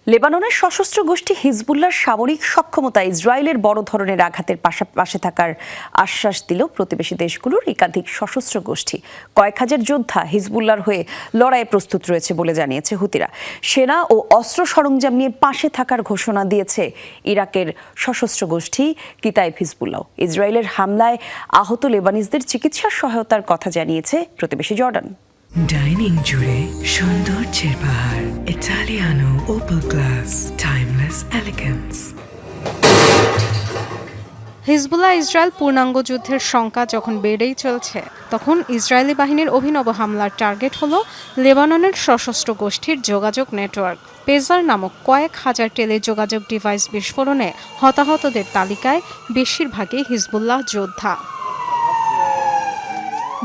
লেবাননের সশস্ত্র গোষ্ঠী হিজবুল্লাহর সামরিক সক্ষমতা ইসরায়েলের বড় ধরনের আঘাতের পাশে থাকার আশ্বাস দিল প্রতিবেশী দেশগুলোর একাধিক সশস্ত্র গোষ্ঠী। কয়েক হাজার যোদ্ধা হিজবুল্লাহর হয়ে লড়াইয়ে প্রস্তুত রয়েছে বলে জানিয়েছে হুতিরা। সেনা ও অস্ত্র সরঞ্জাম নিয়ে পাশে থাকার ঘোষণা দিয়েছে ইরাকের সশস্ত্র গোষ্ঠী কিতাইব হিজবুল্লাহ। ইসরায়েলের হামলায় আহত লেবানিজদের চিকিৎসা সহায়তার কথা জানিয়েছে প্রতিবেশী জর্ডান। ডাইনিং জুড়ে সৌন্দর্যের পাহাড়, Italiano Opel glass, timeless elegance. Hezbollah Israel পূর্ণাঙ্গ যুদ্ধের শঙ্কা যখন বেড়েই চলছে, তখন ইসরায়েলি বাহিনীর অভিনব হামলার টার্গেট হলো লেবাননের সশস্ত্র গোষ্ঠীর যোগাযোগ নেটওয়ার্ক। পেজার নামক কয়েক হাজার টেলিযোগাযোগ ডিভাইস বিস্ফোরণে হতাহতদের তালিকায় বেশিরভাগই হিজবুল্লাহ যোদ্ধা।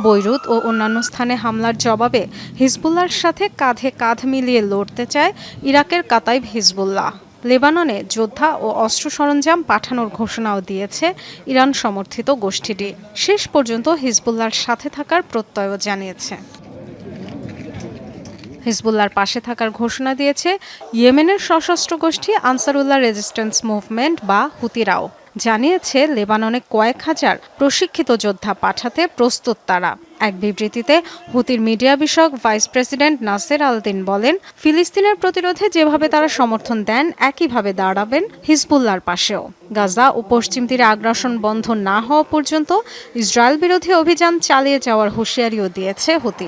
বৈরুত ও অন্যান্য স্থানে হামলার জবাবে হিজবুল্লাহর সাথে কাঁধে কাঁধ মিলিয়ে লড়তে চায় ইরাকের কাতাইব হিজবুল্লাহ। লেবাননে যোদ্ধা ও অস্ত্র সরঞ্জাম পাঠানোর ঘোষণাও দিয়েছে ইরান সমর্থিত গোষ্ঠীটি। শেষ পর্যন্ত হিজবুল্লাহর সাথে থাকার প্রত্যয়ও জানিয়েছে। হিজবুল্লাহর পাশে থাকার ঘোষণা দিয়েছে ইয়েমেনের সশস্ত্র গোষ্ঠী আনসারুল্লাহ রেজিস্ট্যান্স মুভমেন্ট বা হুতিরাও। জানিয়েছে লেবাননে কয়েক হাজার প্রশিক্ষিত যোদ্ধা পাঠাতে প্রস্তুত তারা। এক বিবৃতিতে হুতির মিডিয়া বিষয়ক ভাইস প্রেসিডেন্ট নাসের আল-দিন বলেন, ফিলিস্তিনের প্রতিরোধে যেভাবে তারা সমর্থন দেন একইভাবে দাঁড়াবেন হিজবুল্লাহর পাশেও। গাজা ও পশ্চিম তীরে আগ্রাসন বন্ধ না হওয়া পর্যন্ত ইসরায়েল বিরোধী অভিযান চালিয়ে যাওয়ার হুঁশিয়ারিও দিয়েছে হুতি।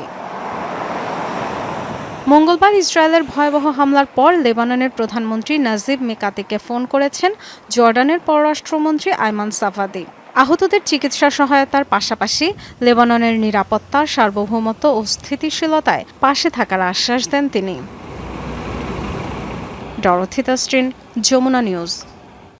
মঙ্গলবার ইসরায়েলের ভয়াবহ হামলার পর লেবাননের প্রধানমন্ত্রী নাজিব মিকাতিকে ফোন করেছেন জর্ডানের পররাষ্ট্রমন্ত্রী আয়মান সাফাদি। আহতদের চিকিৎসা সহায়তার পাশাপাশি লেবাননের নিরাপত্তা, সার্বভৌমত্ব ও স্থিতিশীলতায় পাশে থাকার আশ্বাস দেন তিনি। Dorothy Tasrin, Jamuna news.